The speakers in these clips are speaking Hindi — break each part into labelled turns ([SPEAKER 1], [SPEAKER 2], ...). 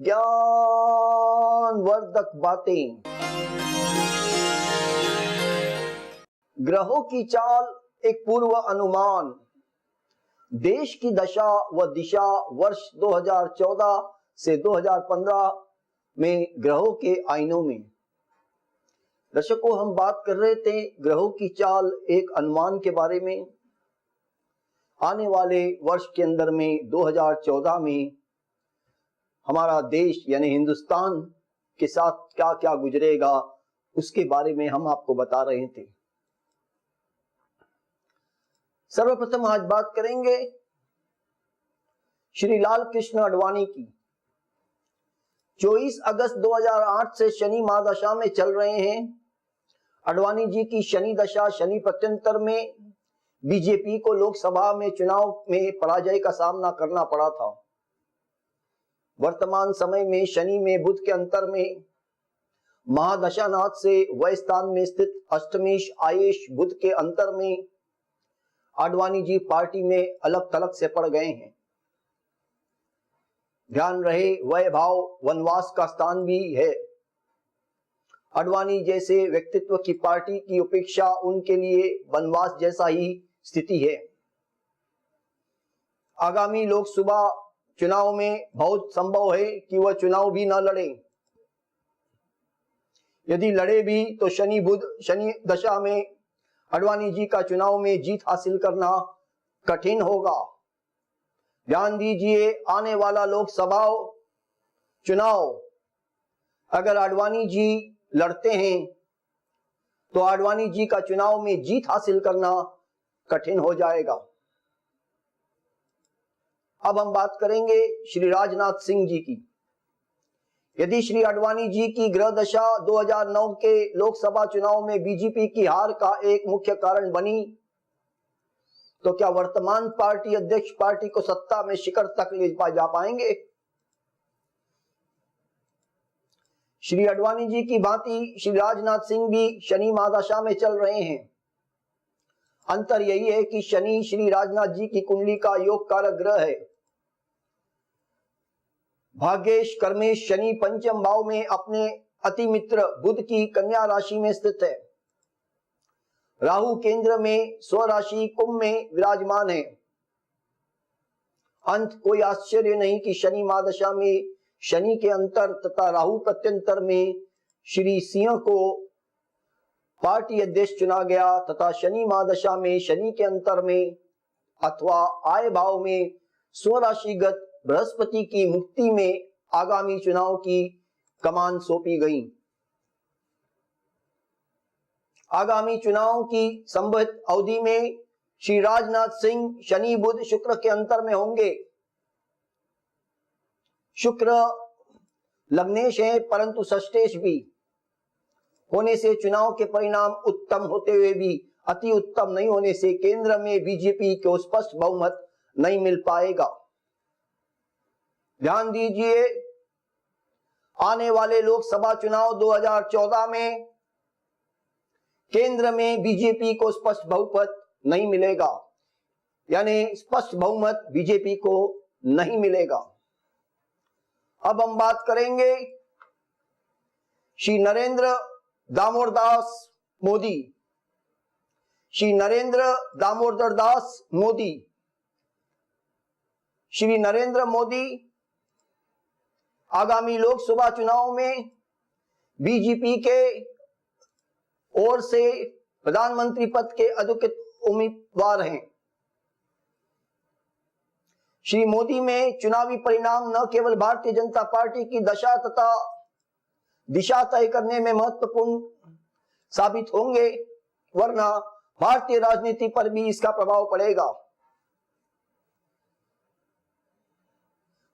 [SPEAKER 1] ज्ञानवर्धक बातें। ग्रहों की चाल एक पूर्व अनुमान, देश की दशा व दिशा वर्ष 2014 से 2015 में ग्रहों के आइनों में। दर्शकों, हम बात कर रहे थे ग्रहों की चाल एक अनुमान के बारे में। आने वाले वर्ष के अंदर में 2014 में हमारा देश यानी हिंदुस्तान के साथ क्या क्या गुजरेगा उसके बारे में हम आपको बता रहे थे। सर्वप्रथम आज बात करेंगे श्री लाल कृष्ण आडवाणी की। 24 अगस्त 2008 से शनि महादशा में चल रहे हैं। आडवाणी जी की शनि दशा, शनि प्रत्यंतर में बीजेपी को लोकसभा में चुनाव में पराजय का सामना करना पड़ा था। वर्तमान समय में शनि में बुध के अंतर में महादशानाथ से वह स्थान में स्थित अष्टमेश आयेश बुध के अंतर में आडवाणी जी पार्टी में अलग थलग से पड़ गए हैं। ध्यान रहे, वह भाव वनवास का स्थान भी है। आडवाणी जैसे व्यक्तित्व की पार्टी की उपेक्षा उनके लिए वनवास जैसा ही स्थिति है। आगामी लोकसभा चुनाव में बहुत संभव है कि वह चुनाव भी न लड़े। यदि लड़े भी तो शनि दशा में आडवाणी जी का चुनाव में जीत हासिल करना कठिन होगा। ध्यान दीजिए, आने वाला लोकसभा चुनाव अगर आडवाणी जी लड़ते हैं तो आडवाणी जी का चुनाव में जीत हासिल करना कठिन हो जाएगा। अब हम बात करेंगे श्री राजनाथ सिंह जी की। यदि श्री आडवाणी जी की ग्रह दशा 2009 के लोकसभा चुनाव में बीजेपी की हार का एक मुख्य कारण बनी तो क्या वर्तमान पार्टी अध्यक्ष पार्टी को सत्ता में शिखर तक ले जा पाएंगे? श्री आडवाणी जी की भांति श्री राजनाथ सिंह भी शनि महादशा में चल रहे हैं। अंतर यही है कि शनि श्री राजनाथ जी की कुंडली का योग कारक ग्रह है। भाग्येश कर्मेश शनि पंचम भाव में अपने अति मित्र बुध की कन्या राशि में स्थित है। राहु केंद्र में स्वराशि कुंभ में विराजमान है। अंत कोई आश्चर्य नहीं कि शनि महादशा में शनि के अंतर तथा राहु प्रत्यंतर में श्री सिंह को पार्टी अध्यक्ष चुना गया तथा शनि महादशा में शनि के अंतर में अथवा आय भाव में स्वराशिगत बृहस्पति की मुक्ति में आगामी चुनाव की कमान सौंपी गई। आगामी चुनाव की संभावित अवधि में श्री राजनाथ सिंह शनि बुध शुक्र के अंतर में होंगे। शुक्र लग्नेश है परंतु षष्ठेश भी होने से चुनाव के परिणाम उत्तम होते हुए भी अति उत्तम नहीं होने से केंद्र में बीजेपी को स्पष्ट बहुमत नहीं मिल पाएगा। ध्यान दीजिए, आने वाले लोकसभा चुनाव 2014 में केंद्र में बीजेपी को स्पष्ट बहुमत नहीं मिलेगा, यानी स्पष्ट बहुमत बीजेपी को नहीं मिलेगा। अब हम बात करेंगे श्री नरेंद्र दामोदरदास मोदी। श्री नरेंद्र दामोदरदास मोदी, श्री नरेंद्र मोदी आगामी लोकसभा चुनाव में बीजेपी के ओर से प्रधानमंत्री पद के अधिकृत उम्मीदवार हैं। श्री मोदी में चुनावी परिणाम न केवल भारतीय जनता पार्टी की दशा तथा दिशा तय करने में महत्वपूर्ण साबित होंगे, वरना भारतीय राजनीति पर भी इसका प्रभाव पड़ेगा।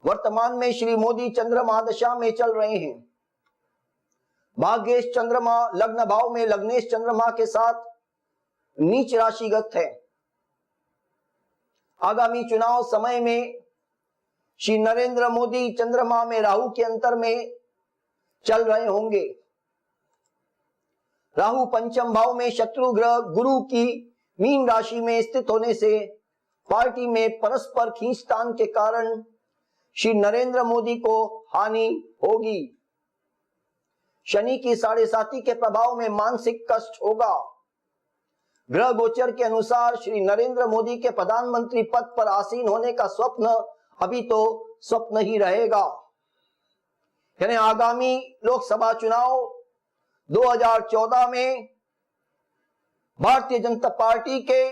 [SPEAKER 1] वर्तमान में श्री मोदी चंद्रमा दशा में चल रहे हैं। भाग्येश चंद्रमा लग्न भाव में लग्नेश चंद्रमा के साथ नीच राशिगत है। आगामी चुनाव समय में श्री नरेंद्र मोदी चंद्रमा में राहु के अंतर में चल रहे होंगे। राहु पंचम भाव में शत्रु ग्रह गुरु की मीन राशि में स्थित होने से पार्टी में परस्पर खींचतान के कारण श्री नरेंद्र मोदी को हानि होगी। शनि की 7.5 के प्रभाव में मानसिक कष्ट होगा। ग्रह गोचर के अनुसार श्री नरेंद्र मोदी के प्रधानमंत्री पद पर आसीन होने का स्वप्न अभी तो स्वप्न ही रहेगा। यानी आगामी लोकसभा चुनाव 2014 में भारतीय जनता पार्टी के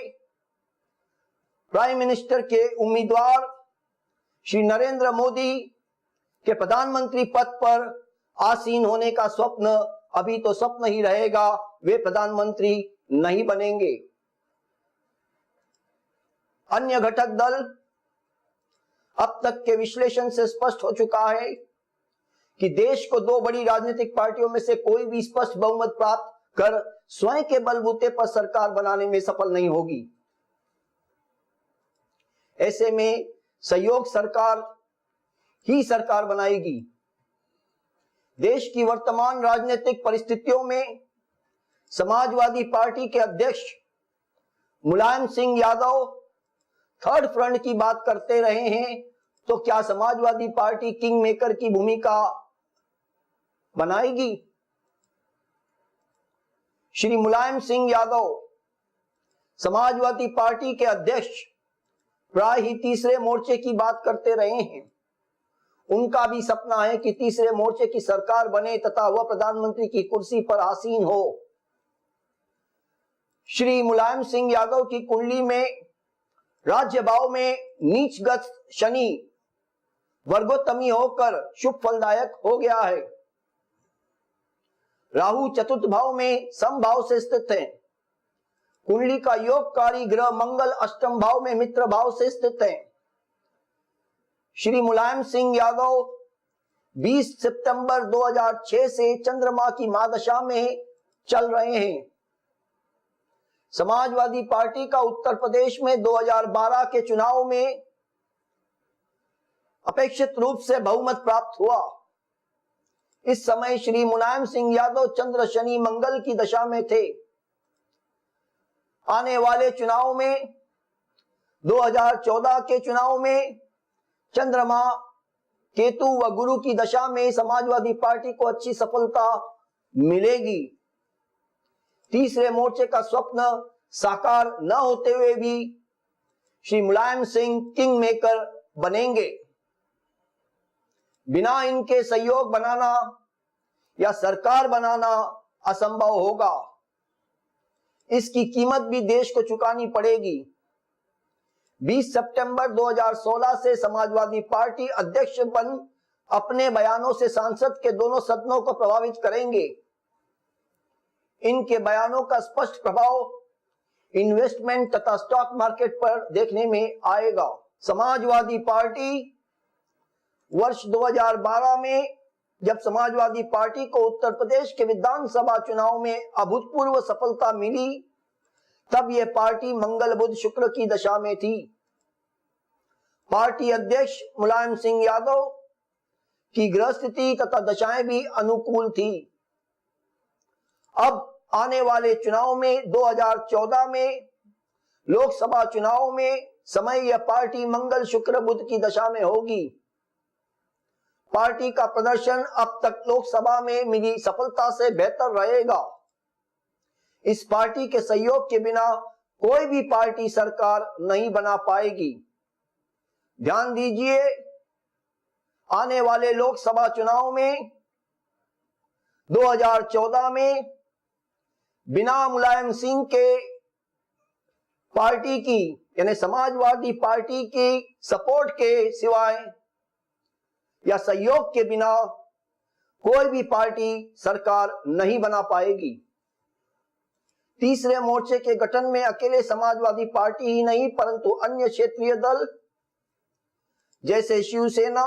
[SPEAKER 1] प्राइम मिनिस्टर के उम्मीदवार श्री नरेंद्र मोदी के प्रधानमंत्री पद पर आसीन होने का स्वप्न अभी तो स्वप्न ही रहेगा, वे प्रधानमंत्री नहीं बनेंगे। अन्य घटक दल अब तक के विश्लेषण से स्पष्ट हो चुका है कि देश को दो बड़ी राजनीतिक पार्टियों में से कोई भी स्पष्ट बहुमत प्राप्त कर स्वयं के बलबूते पर सरकार बनाने में सफल नहीं होगी। ऐसे में सहयोग सरकार ही सरकार बनाएगी। देश की वर्तमान राजनीतिक परिस्थितियों में समाजवादी पार्टी के अध्यक्ष मुलायम सिंह यादव थर्ड फ्रंट की बात करते रहे हैं, तो क्या समाजवादी पार्टी किंग मेकर की भूमिका बनाएगी? श्री मुलायम सिंह यादव समाजवादी पार्टी के अध्यक्ष प्राय ही तीसरे मोर्चे की बात करते रहे हैं। उनका भी सपना है कि तीसरे मोर्चे की सरकार बने तथा वह प्रधानमंत्री की कुर्सी पर आसीन हो। श्री मुलायम सिंह यादव की कुंडली में राज्य भाव में नीचगत शनि वर्गोत्तमी होकर शुभ फलदायक हो गया है। राहु चतुर्थ भाव में समभाव से स्थित है। कुंडली का योगकारी ग्रह मंगल अष्टम भाव में मित्र भाव से स्थित है। श्री मुलायम सिंह यादव 20 सितंबर 2006 से चंद्रमा की महादशा में चल रहे हैं। समाजवादी पार्टी का उत्तर प्रदेश में 2012 के चुनाव में अपेक्षित रूप से बहुमत प्राप्त हुआ। इस समय श्री मुलायम सिंह यादव चंद्र शनि मंगल की दशा में थे। आने वाले चुनाव में 2014 के चुनाव में चंद्रमा केतु व गुरु की दशा में समाजवादी पार्टी को अच्छी सफलता मिलेगी। तीसरे मोर्चे का स्वप्न साकार न होते हुए भी श्री मुलायम सिंह किंग मेकर बनेंगे। बिना इनके सहयोग बनाना या सरकार बनाना असंभव होगा। इसकी कीमत भी देश को चुकानी पड़ेगी। 20 सितंबर 2016 से समाजवादी पार्टी अध्यक्ष बन अपने बयानों से संसद के दोनों सदनों को प्रभावित करेंगे। इनके बयानों का स्पष्ट प्रभाव इन्वेस्टमेंट तथा स्टॉक मार्केट पर देखने में आएगा। समाजवादी पार्टी वर्ष 2012 में जब समाजवादी पार्टी को उत्तर प्रदेश के विधानसभा चुनाव में अभूतपूर्व सफलता मिली, तब यह पार्टी मंगल बुध शुक्र की दशा में थी। पार्टी अध्यक्ष मुलायम सिंह यादव की ग्रह स्थिति तथा दशाएं भी अनुकूल थी। अब आने वाले चुनाव में 2014 में लोकसभा चुनाव में समय यह पार्टी मंगल शुक्र बुध की दशा में होगी। पार्टी का प्रदर्शन अब तक लोकसभा में मिली सफलता से बेहतर रहेगा। इस पार्टी के सहयोग के बिना कोई भी पार्टी सरकार नहीं बना पाएगी। ध्यान दीजिए, आने वाले लोकसभा चुनाव में 2014 में बिना मुलायम सिंह के पार्टी की यानी समाजवादी पार्टी की सपोर्ट के सिवाय या सहयोग के बिना कोई भी पार्टी सरकार नहीं बना पाएगी। तीसरे मोर्चे के गठन में अकेले समाजवादी पार्टी ही नहीं परंतु अन्य क्षेत्रीय दल जैसे शिवसेना,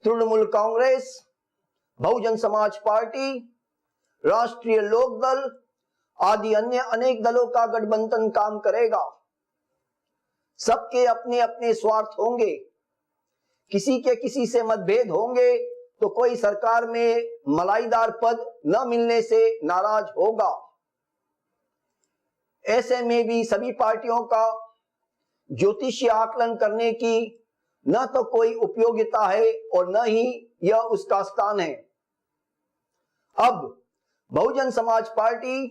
[SPEAKER 1] तृणमूल कांग्रेस, बहुजन समाज पार्टी, राष्ट्रीय लोक दल आदि अन्य अनेक दलों का गठबंधन काम करेगा। सबके अपने अपने स्वार्थ होंगे। किसी के किसी से मतभेद होंगे तो कोई सरकार में मलाईदार पद न मिलने से नाराज होगा। ऐसे में भी सभी पार्टियों का ज्योतिषीय आकलन करने की न तो कोई उपयोगिता है और न ही यह उसका स्थान है। अब बहुजन समाज पार्टी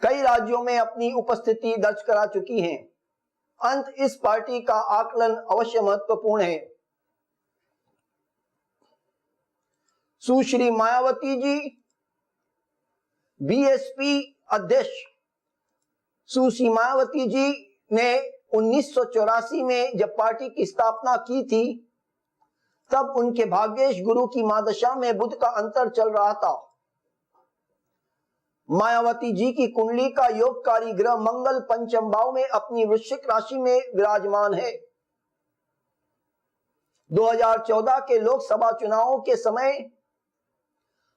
[SPEAKER 1] कई राज्यों में अपनी उपस्थिति दर्ज करा चुकी है। अंत इस पार्टी का आकलन अवश्य महत्वपूर्ण है। सुश्री मायावती जी बीएसपी अध्यक्ष सुश्री मायावती जी ने 1984 में जब पार्टी की स्थापना की थी, तब उनके भाग्येश गुरु की महादशा में बुध का अंतर चल रहा था। मायावती जी की कुंडली का योगकारी ग्रह मंगल पंचम भाव में अपनी वृश्चिक राशि में विराजमान है। 2014 के लोकसभा चुनावों के समय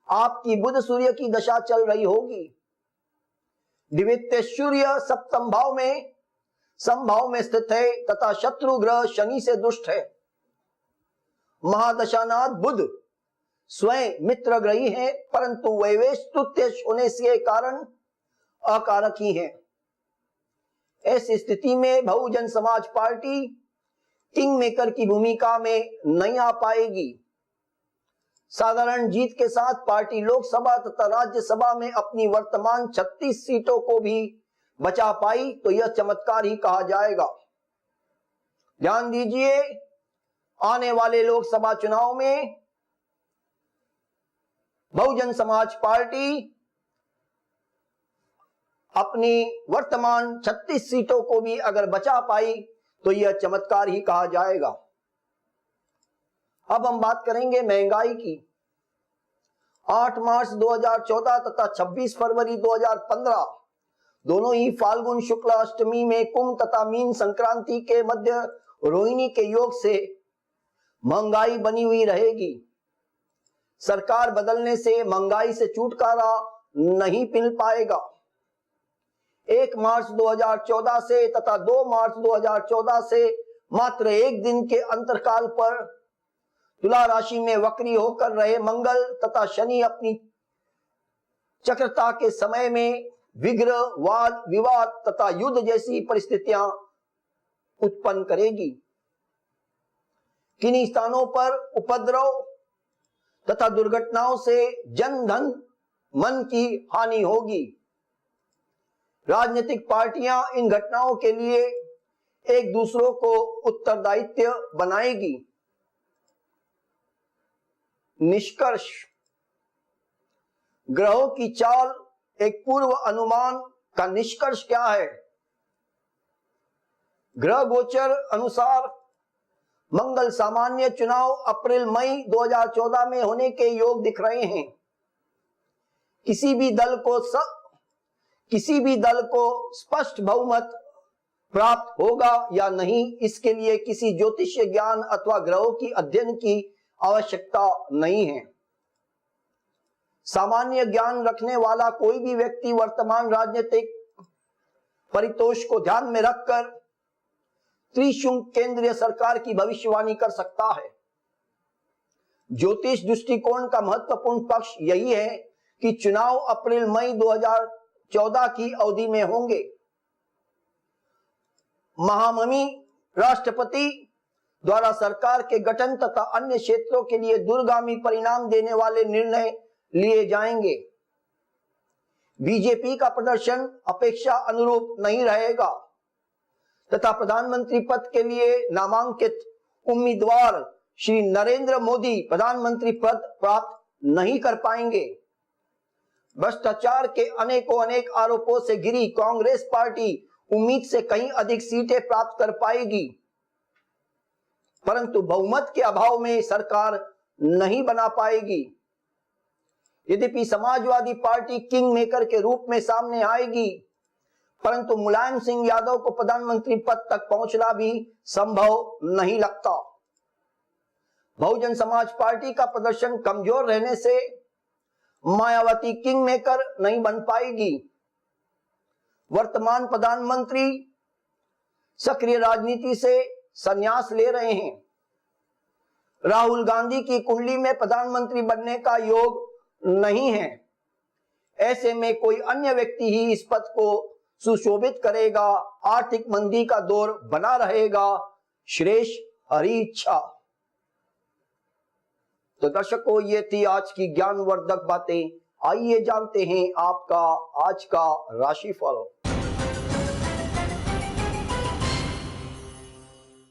[SPEAKER 1] आपकी बुध सूर्य की दशा चल रही होगी। द्वितीय सूर्य सप्तम भाव में समभाव में स्थित है तथा शत्रु ग्रह शनि से दुष्ट है। महादशानाथ बुध स्वयं मित्र ग्रही है, परंतु वैवेश तृतीय होने से कारण अकारक ही है। ऐसी स्थिति में Bahujan Samaj party king maker की भूमिका में नहीं आ पाएगी। साधारण जीत के साथ पार्टी लोकसभा तथा राज्यसभा में अपनी वर्तमान 36 सीटों को भी बचा पाई तो यह चमत्कार ही कहा जाएगा। ध्यान दीजिए, आने वाले लोकसभा चुनाव में बहुजन समाज पार्टी अपनी वर्तमान 36 सीटों को भी अगर बचा पाई तो यह चमत्कार ही कहा जाएगा। अब हम बात करेंगे महंगाई की। 8 मार्च 2014 तथा 26 फरवरी 2015 दोनों ही फाल्गुन शुक्ल अष्टमी में कुंभ तथा मीन संक्रांति के मध्य रोहिणी के योग से महंगाई बनी हुई रहेगी। सरकार बदलने से महंगाई से छुटकारा नहीं मिल पाएगा। 1 मार्च 2014 से तथा 2 मार्च 2014 से मात्र एक दिन के अंतरकाल पर तुला राशि में वक्री होकर रहे मंगल तथा शनि अपनी चक्रता के समय में विग्रह, वाद विवाद तथा युद्ध जैसी परिस्थितियां उत्पन्न करेगी। किन्हीं स्थानों पर उपद्रव तथा दुर्घटनाओं से जन धन मन की हानि होगी। राजनीतिक पार्टियां इन घटनाओं के लिए एक दूसरों को उत्तरदायित्व बनाएगी। निष्कर्ष, ग्रहों की चाल एक पूर्व अनुमान का निष्कर्ष क्या है? ग्रह गोचर अनुसार मंगल सामान्य चुनाव अप्रैल मई 2014 में होने के योग दिख रहे हैं। किसी भी दल को स्पष्ट बहुमत प्राप्त होगा या नहीं, इसके लिए किसी ज्योतिषीय ज्ञान अथवा ग्रहों की अध्ययन की आवश्यकता नहीं है। सामान्य ज्ञान रखने वाला कोई भी व्यक्ति वर्तमान राजनीतिक परितोष को ध्यान में रखकर त्रिशुंग केंद्रीय सरकार की भविष्यवाणी कर सकता है। ज्योतिष दृष्टिकोण का महत्वपूर्ण पक्ष यही है कि चुनाव अप्रैल मई 2014 की अवधि में होंगे। महामहिम राष्ट्रपति द्वारा सरकार के गठन तथा अन्य क्षेत्रों के लिए दूरगामी परिणाम देने वाले निर्णय लिए जाएंगे। बीजेपी का प्रदर्शन अपेक्षा अनुरूप नहीं रहेगा तथा प्रधानमंत्री पद के लिए नामांकित उम्मीदवार श्री नरेंद्र मोदी प्रधानमंत्री पद प्राप्त नहीं कर पाएंगे। भ्रष्टाचार के अनेक आरोपों से घिरी कांग्रेस पार्टी उम्मीद से कहीं अधिक सीटें प्राप्त कर पाएगी, परंतु बहुमत के अभाव में सरकार नहीं बना पाएगी। यद्यपि समाजवादी पार्टी किंग मेकर के रूप में सामने आएगी, परंतु मुलायम सिंह यादव को प्रधानमंत्री पद तक पहुंचना भी संभव नहीं लगता। बहुजन समाज पार्टी का प्रदर्शन कमजोर रहने से मायावती किंग मेकर नहीं बन पाएगी। वर्तमान प्रधानमंत्री सक्रिय राजनीति से संन्यास ले रहे हैं। राहुल गांधी की कुंडली में प्रधानमंत्री बनने का योग नहीं है। ऐसे में कोई अन्य व्यक्ति ही इस पद को सुशोभित करेगा। आर्थिक मंदी का दौर बना रहेगा। श्रेष्ठ हरी इच्छा। तो दर्शकों, ये थी आज की ज्ञानवर्धक बातें। आइए जानते हैं आपका आज का राशिफल।